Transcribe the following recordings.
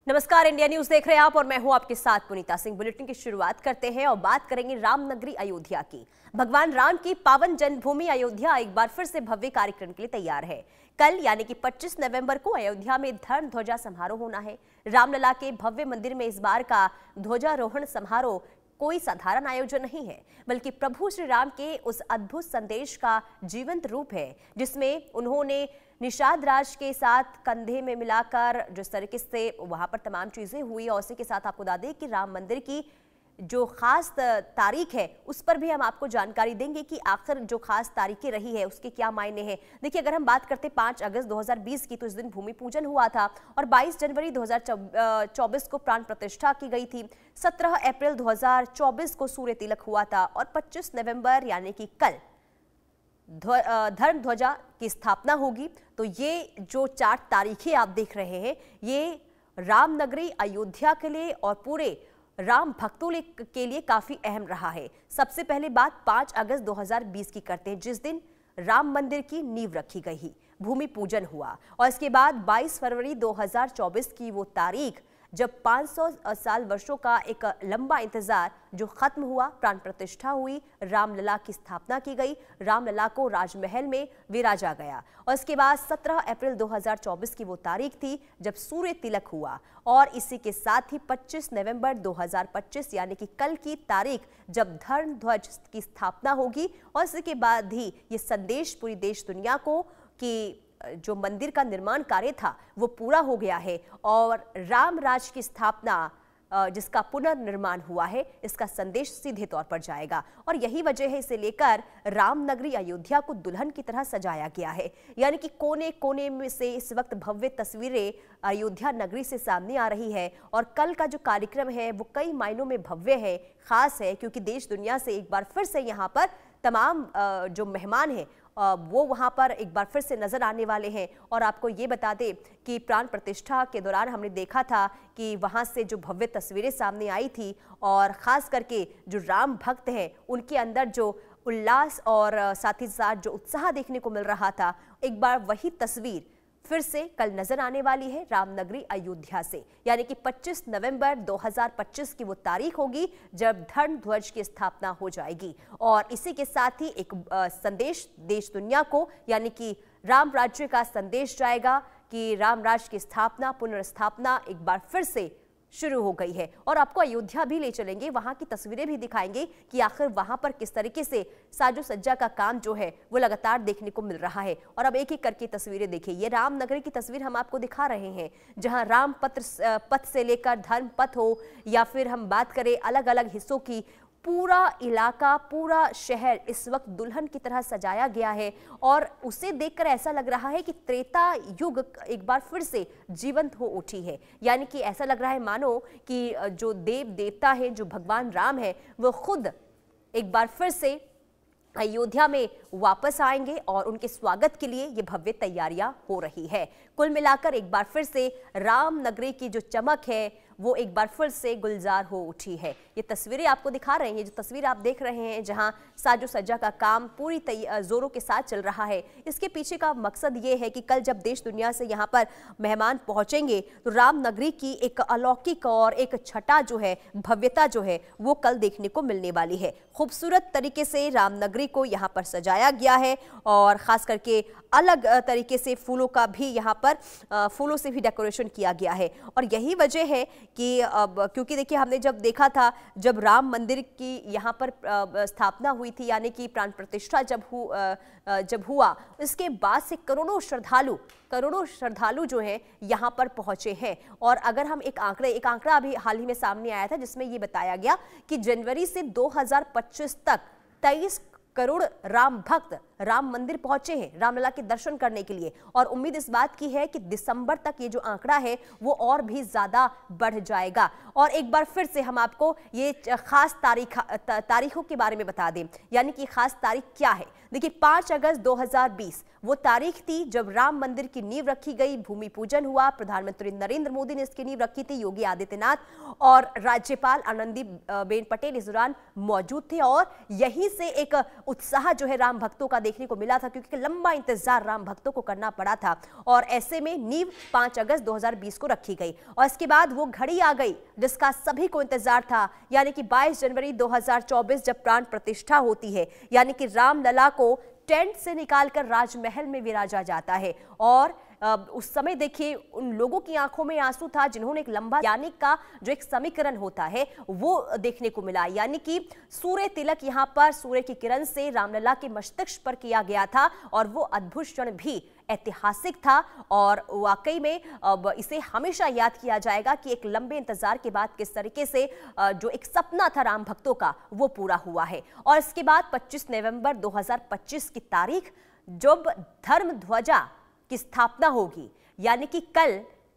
नमस्कार, India news देख रहे हैं आप और मैं हूं आपके साथ पुनीता सिंह। बुलेटिन की शुरुआत करते हैं और बात करेंगे रामनगरी अयोध्या की। भगवान राम की पावन जन्मभूमि अयोध्या एक बार फिर से भव्य कार्यक्रम के लिए तैयार है। कल यानी कि 25 नवंबर को अयोध्या में धर्म ध्वजा समारोह होना है। रामलला के भव्य मंदिर में इस बार का ध्वजारोहण समारोह कोई साधारण आयोजन नहीं है, बल्कि प्रभु श्री राम के उस अद्भुत संदेश का जीवंत रूप है, जिसमें उन्होंने निषाद राज के साथ कंधे में मिलाकर जिस तरीके से वहां पर तमाम चीजें हुई, और उसी के साथ आपको बता दें कि राम मंदिर की जो खास तारीख है उस पर भी हम आपको जानकारी देंगे कि आखिर जो खास तारीखें रही है उसके क्या मायने हैं। देखिए, अगर हम बात करते 5 अगस्त 2020 की, तो इस दिन भूमि पूजन हुआ था और 22 जनवरी 2024 को प्राण प्रतिष्ठा की गई थी। 17 अप्रैल 2024 को सूर्य तिलक हुआ था और 25 नवंबर यानी कि कल धर्म ध्वजा की स्थापना होगी। तो ये जो 4 तारीखें आप देख रहे हैं, ये रामनगरी अयोध्या के लिए और पूरे राम भक्तों के लिए काफी अहम रहा है। सबसे पहले बात 5 अगस्त 2020 की करते हैं, जिस दिन राम मंदिर की नींव रखी गई, भूमि पूजन हुआ। और इसके बाद 22 फरवरी 2024 की वो तारीख जब 500 साल वर्षों का एक लंबा इंतजार जो खत्म हुआ, प्राण प्रतिष्ठा हुई, रामलला की स्थापना की गई, रामलला को राजमहल में विराजा गया। और इसके बाद 17 अप्रैल 2024 की वो तारीख थी जब सूर्य तिलक हुआ। और इसी के साथ ही 25 नवंबर 2025 यानी कि कल की तारीख जब धर्म ध्वज की स्थापना होगी। और इसके बाद ही ये संदेश पूरी देश दुनिया को कि जो मंदिर का निर्माण कार्य था वो पूरा हो गया है और राम राज की स्थापना जिसका पुनर्निर्माण हुआ है, इसका संदेश सीधे तौर पर जाएगा। और यही वजह है इसे लेकर रामनगरी अयोध्या को दुल्हन की तरह सजाया गया है। यानी कि कोने कोने में से इस वक्त भव्य तस्वीरें अयोध्या नगरी से सामने आ रही है। और कल का जो कार्यक्रम है वो कई मायनों में भव्य है, खास है, क्योंकि देश दुनिया से एक बार फिर से यहाँ पर तमाम जो मेहमान हैं वो वहां पर एक बार फिर से नजर आने वाले हैं। और आपको ये बता दें कि प्राण प्रतिष्ठा के दौरान हमने देखा था कि वहां से जो भव्य तस्वीरें सामने आई थी और खास करके जो राम भक्त हैं उनके अंदर जो उल्लास और साथ ही साथ जो उत्साह देखने को मिल रहा था, एक बार वही तस्वीर फिर से कल नजर आने वाली है रामनगरी अयोध्या से। यानी कि 25 नवंबर 2025 की वो तारीख होगी जब धर्म ध्वज की स्थापना हो जाएगी। और इसी के साथ ही एक संदेश देश दुनिया को, यानी कि राम राज्य का संदेश जाएगा कि राम राज्य की स्थापना, पुनर्स्थापना एक बार फिर से शुरू हो गई है। और आपको अयोध्या भी ले चलेंगे, वहां की तस्वीरें भी दिखाएंगे कि आखिर वहां पर किस तरीके से साजो सज्जा का काम जो है वो लगातार देखने को मिल रहा है। और अब एक एक करके तस्वीरें देखिए। ये रामनगरी की तस्वीर हम आपको दिखा रहे हैं, जहां राम पथ से लेकर धर्म पथ हो या फिर हम बात करें अलग अलग हिस्सों की, पूरा इलाका, पूरा शहर इस वक्त दुल्हन की तरह सजाया गया है। और उसे देखकर ऐसा लग रहा है कि त्रेता युग एक बार फिर से जीवंत हो उठी है। यानी कि ऐसा लग रहा है मानो कि जो देव देवता है, जो भगवान राम है, वो खुद एक बार फिर से अयोध्या में वापस आएंगे और उनके स्वागत के लिए ये भव्य तैयारियां हो रही है। कुल मिलाकर एक बार फिर से रामनगरी की जो चमक है वो एक बार फिर से गुलजार हो उठी है। ये तस्वीरें आपको दिखा रहे हैं, जो तस्वीर आप देख रहे हैं जहां साजो सज्जा का काम पूरी जोरों के साथ चल रहा है। इसके पीछे का मकसद ये है कि कल जब देश दुनिया से यहाँ पर मेहमान पहुंचेंगे तो रामनगरी की एक अलौकिक और एक छटा जो है, भव्यता जो है, वो कल देखने को मिलने वाली है। खूबसूरत तरीके से रामनगरी को यहाँ पर सजाया गया है और खास करके अलग तरीके से फूलों का भी यहाँ पर फूलों से भी डेकोरेशन किया गया है। और यही वजह है कि अब क्योंकि देखिए, हमने जब देखा था जब राम मंदिर की यहाँ पर स्थापना हुई थी, यानी कि प्राण प्रतिष्ठा जब हुआ, इसके बाद से करोड़ों श्रद्धालु जो हैं यहाँ पर पहुंचे हैं। और अगर हम एक आंकड़ा अभी हाल ही में सामने आया था जिसमें ये बताया गया कि जनवरी से 2025 तक 23 करोड़ राम भक्त राम मंदिर पहुंचे हैं रामलला के दर्शन करने के लिए। और उम्मीद इस बात की है कि दिसंबर तक ये जो आंकड़ा है वो और भी ज्यादा बढ़ जाएगा। और एक बार फिर से हम आपको ये खास तारीखों के बारे में बता दें, यानी कि खास तारीख क्या है। देखिए, 5 अगस्त 2020 वो तारीख थी जब राम मंदिर की नींव रखी गई, भूमि पूजन हुआ। प्रधानमंत्री नरेंद्र मोदी ने इसकी नींव रखी थी, योगी आदित्यनाथ और राज्यपाल आनंदीबेन पटेल इस दौरान मौजूद थे। और यहीं से एक उत्साह जो है राम भक्तों का देखने को मिला था, क्योंकि लंबा इंतजार राम भक्तों को करना पड़ा था। और ऐसे में नींव 5 अगस्त 2020 को रखी गई और इसके बाद वो घड़ी आ गई जिसका सभी को इंतजार था, यानी कि 22 जनवरी 2024 जब प्राण प्रतिष्ठा होती है, यानी कि रामलला को टेंट से निकालकर राजमहल में विराजा जाता है। और उस समय देखिए उन लोगों की आंखों में आंसू था जिन्होंने एक लंबा यानी का जो एक समीकरण होता है वो देखने को मिला, यानी कि सूर्य तिलक यहां पर सूर्य की किरण से रामलला के मस्तिष्क पर किया गया था और वो अद्भुत क्षण भी ऐतिहासिक था। और वाकई में अब इसे हमेशा याद किया जाएगा कि एक लंबे इंतजार के बाद किस तरीके से जो एक सपना था राम भक्तों का वो पूरा हुआ है। और इसके बाद 25 नवंबर 2025 की तारीख जब धर्म ध्वजा की स्थापना होगी, यानी कि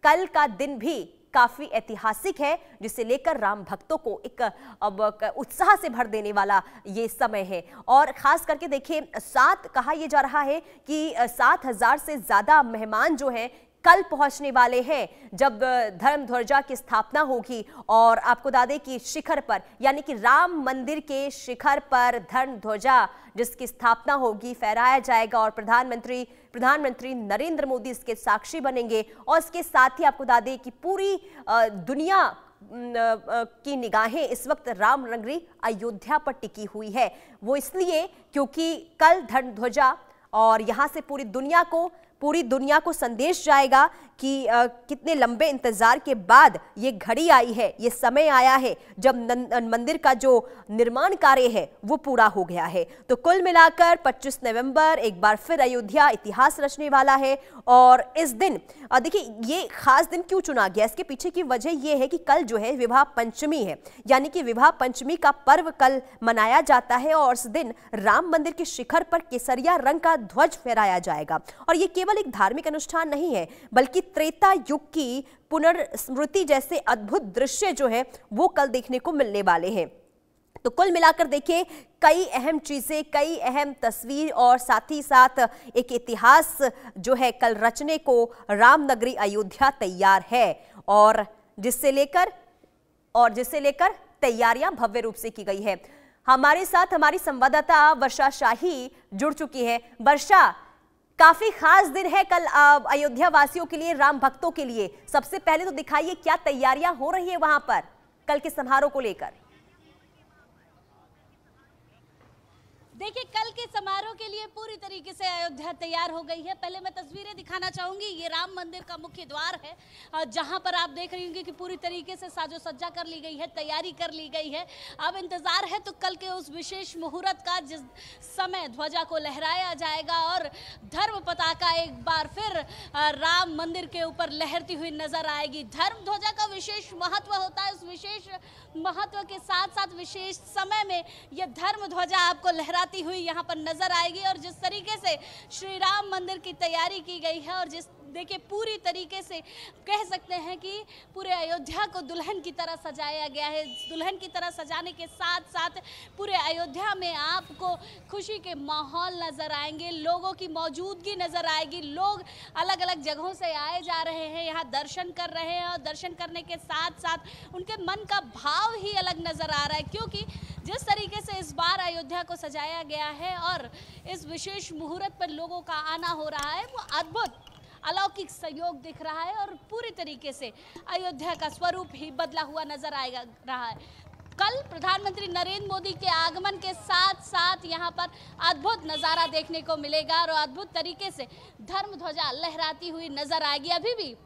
कल का दिन भी काफी ऐतिहासिक है, जिसे लेकर राम भक्तों को एक अब उत्साह से भर देने वाला ये समय है। और खास करके देखिए कहा यह जा रहा है कि 7,000 से ज्यादा मेहमान जो हैं कल पहुंचने वाले हैं जब धर्म ध्वजा की स्थापना होगी। और आपको बता दें कि शिखर पर, यानी कि राम मंदिर के शिखर पर धर्म ध्वजा जिसकी स्थापना होगी फहराया जाएगा और प्रधानमंत्री नरेंद्र मोदी इसके साक्षी बनेंगे। और इसके साथ ही आपको बता दें कि पूरी दुनिया की निगाहें इस वक्त राम नगरी अयोध्या पर टिकी हुई है। वो इसलिए क्योंकि कल धर्म ध्वजा और यहां से पूरी दुनिया को संदेश जाएगा कि कितने लंबे इंतजार के बाद ये घड़ी आई है, ये समय आया है जब मंदिर का जो निर्माण कार्य है वो पूरा हो गया है। तो कुल मिलाकर 25 नवंबर एक बार फिर अयोध्या इतिहास रचने वाला है। और इस दिन देखिए ये खास दिन क्यों चुना गया, इसके पीछे की वजह यह है कि कल जो है विवाह पंचमी है, यानी कि विवाह पंचमी का पर्व कल मनाया जाता है और इस दिन राम मंदिर के शिखर पर केसरिया रंग का ध्वज फहराया जाएगा। और ये केवल एक धार्मिक अनुष्ठान नहीं है बल्कि त्रेता युग की पुनर्स्मृति जैसे अद्भुत दृश्य जो है वो कल देखने को मिलने वाले हैं। तो कुल मिलाकर देखिए कई अहम चीजें, कई अहम तस्वीर और साथ ही साथ एक इतिहास जो है कल रचने को राम नगरी अयोध्या तैयार है और जिससे लेकर तैयारियां भव्य रूप से की गई है। हमारे साथ हमारी संवाददाता वर्षा शाही जुड़ चुकी है। वर्षा, काफी खास दिन है कल अयोध्या वासियों के लिए, राम भक्तों के लिए। सबसे पहले तो दिखाइए क्या तैयारियां हो रही है वहां पर कल के समारोह को लेकर। देखिए कल के समारोह के लिए पूरी तरीके से अयोध्या तैयार हो गई है। पहले मैं तस्वीरें दिखाना चाहूंगी। ये राम मंदिर का मुख्य द्वार है जहां पर आप देख रही होंगी कि पूरी तरीके से साजो सज्जा कर ली गई है, तैयारी कर ली गई है। अब इंतजार है तो कल के उस विशेष मुहूर्त का जिस समय ध्वजा को लहराया जाएगा और धर्म पताका एक बार फिर राम मंदिर के ऊपर लहरती हुई नजर आएगी। धर्म ध्वजा का विशेष महत्व होता है, उस विशेष महत्व के साथ साथ विशेष समय में यह धर्म ध्वजा आपको लहराती हुई यहाँ पर नजर आएगी। और जिस तरीके से श्री राम मंदिर की तैयारी की गई है और जिस देखिए पूरी तरीके से कह सकते हैं कि पूरे अयोध्या को दुल्हन की तरह सजाया गया है। दुल्हन की तरह सजाने के साथ साथ पूरे अयोध्या में आपको खुशी के माहौल नजर आएंगे, लोगों की मौजूदगी नजर आएगी। लोग अलग अलग जगहों से आए जा रहे हैं, यहाँ दर्शन कर रहे हैं और दर्शन करने के साथ साथ उनके मन का भाव ही अलग नजर आ रहा है, क्योंकि जिस तरीके से इस बार अयोध्या को सजाया गया है और इस विशेष मुहूर्त पर लोगों का आना हो रहा है वो अद्भुत अलौकिक सहयोग दिख रहा है और पूरी तरीके से अयोध्या का स्वरूप ही बदला हुआ नजर आएगा रहा है। कल प्रधानमंत्री नरेंद्र मोदी के आगमन के साथ साथ यहाँ पर अद्भुत नज़ारा देखने को मिलेगा और अद्भुत तरीके से धर्म ध्वजा लहराती हुई नजर आएगी। अभी भी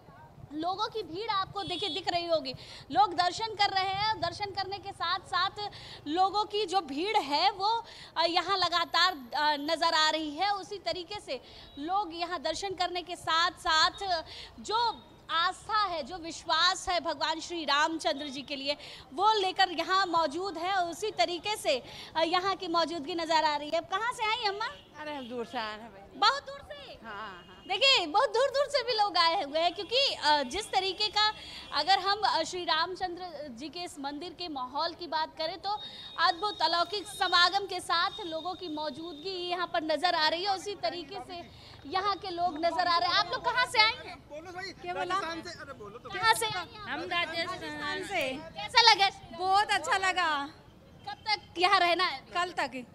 लोगों की भीड़ आपको देखिए दिख रही होगी, लोग दर्शन कर रहे हैं। दर्शन करने के साथ साथ लोगों की जो भीड़ है वो यहाँ लगातार नज़र आ रही है। उसी तरीके से लोग यहाँ दर्शन करने के साथ साथ जो आस्था है, जो विश्वास है भगवान श्री रामचंद्र जी के लिए वो लेकर यहाँ मौजूद है। उसी तरीके से यहाँ की मौजूदगी नज़र आ रही है। अब कहाँ से आई अम्मा? अरे हम दूर से आए हैं भाई। बहुत दूर से? हाँ। देखिए बहुत दूर दूर से भी लोग आए हुए हैं, क्योंकि जिस तरीके का अगर हम श्री रामचंद्र जी के इस मंदिर के माहौल की बात करें तो अद्भुत अलौकिक समागम के साथ लोगों की मौजूदगी यहाँ पर नजर आ रही है। उसी तरीके से यहाँ के लोग नजर आ रहे हैं। आप लोग कहाँ से आए हैं? क्या बोला? कहाँ से? हम राजस्थान से। कैसा लगा? बहुत अच्छा लगा। कब तक यहाँ रहना है? कल तक।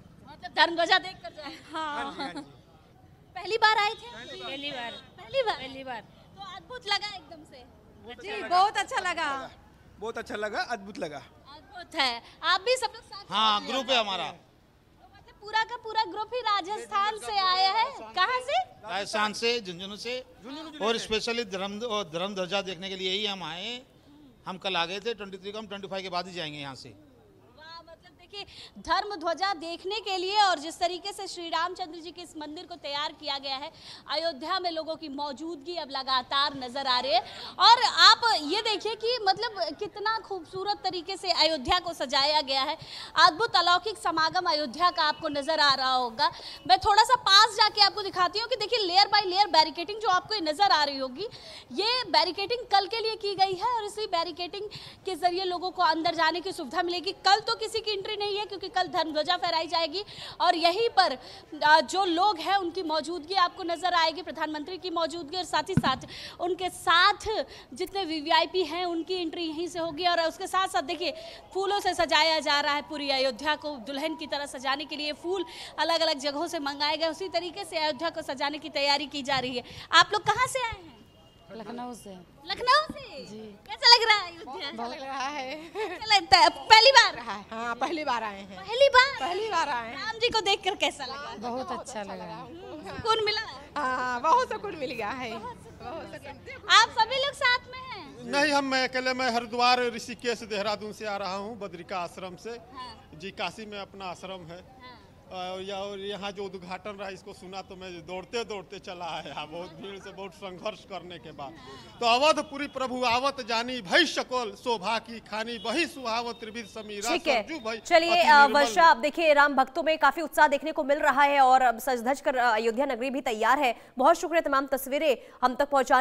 मतलब धर्मध्वजा देख कर जाए। हाँ पहली बार आए थे? पहली बार पहली बार तो अद्भुत लगा एकदम से। जी बहुत अच्छा लगा। बहुत अच्छा लगा, अद्भुत लगा। अद्भुत है। आप भी सब लोग साथ? हाँ ग्रुप है हमारा, तो मतलब पूरा का पूरा ग्रुप ही राजस्थान से आया है। कहाँ से? राजस्थान से, झुंझुनू से, और स्पेशली धर्म ध्वजा देखने के लिए ही हम आए। हम कल आ गए थे 23 को, हम 25 के बाद ही जाएंगे यहाँ से। वाह, मतलब देखिए धर्म ध्वजा देखने के लिए और जिस तरीके से श्री रामचंद्र जी के इस मंदिर को तैयार किया गया है, अयोध्या में लोगों की मौजूदगी अब लगातार नजर आ रही है। और आप ये देखिए कि मतलब कितना खूबसूरत तरीके से अयोध्या को सजाया गया है। अद्भुत अलौकिक समागम अयोध्या का आपको नजर आ रहा होगा। मैं थोड़ा सा पास जाके आपको दिखाती हूँ कि देखिए लेयर बाय लेयर बैरिकेडिंग जो आपको नजर आ रही होगी, ये बैरिकेडिंग कल के लिए की गई है और इसी बैरिकेडिंग के जरिए लोगों को अंदर जाने की सुविधा मिलेगी। कल तो किसी की एंट्री नहीं है क्योंकि कल धर्मध्वजा फहराई जाएगी और यहीं पर जो लोग हैं उनकी मौजूदगी आपको नजर आएगी, प्रधानमंत्री की मौजूदगी, और साथ ही साथ उनके साथ जितने वीवीआईपी हैं उनकी एंट्री यहीं से होगी। और उसके साथ साथ देखिए फूलों से सजाया जा रहा है पूरी अयोध्या को। दुल्हन की तरह सजाने के लिए फूल अलग अलग जगहों से मंगाए गए, उसी तरीके से अयोध्या को सजाने की तैयारी की जा रही है। आप लोग कहाँ से आए हैं? लखनऊ से। लखनऊ से? जी। कैसा लग रहा है अयोध्या? बहुत लग रहा है। कैसा लगता है? पहली बार? हाँ पहली बार आए हैं। पहली बार आए हैं। राम जी को देखकर कैसा लगा? बहुत अच्छा लगा। सुकून मिला? हाँ बहुत सुकून मिल गया है। आप सभी लोग साथ में हैं? नहीं, मैं अकेले, मैं हरिद्वार, ऋषिकेश, देहरादून से आ रहा हूँ, बद्रिका आश्रम से। जी काशी में अपना आश्रम है। और यहाँ जो उद्घाटन रहा इसको सुना तो मैं दौड़ते दौड़ते चला आया, बहुत भीड़ से, बहुत संघर्ष करने के बाद। तो अवधपुरी प्रभु आवत जानी, भई सकल शोभा की खानी, वही सुहावत त्रिविध समीरा। ठीक है, चलिए वर्षा, अब देखिए राम भक्तों में काफी उत्साह देखने को मिल रहा है और अब सज धज कर अयोध्या नगरी भी तैयार है। बहुत शुक्रिया तमाम तस्वीरें हम तक पहुंचाने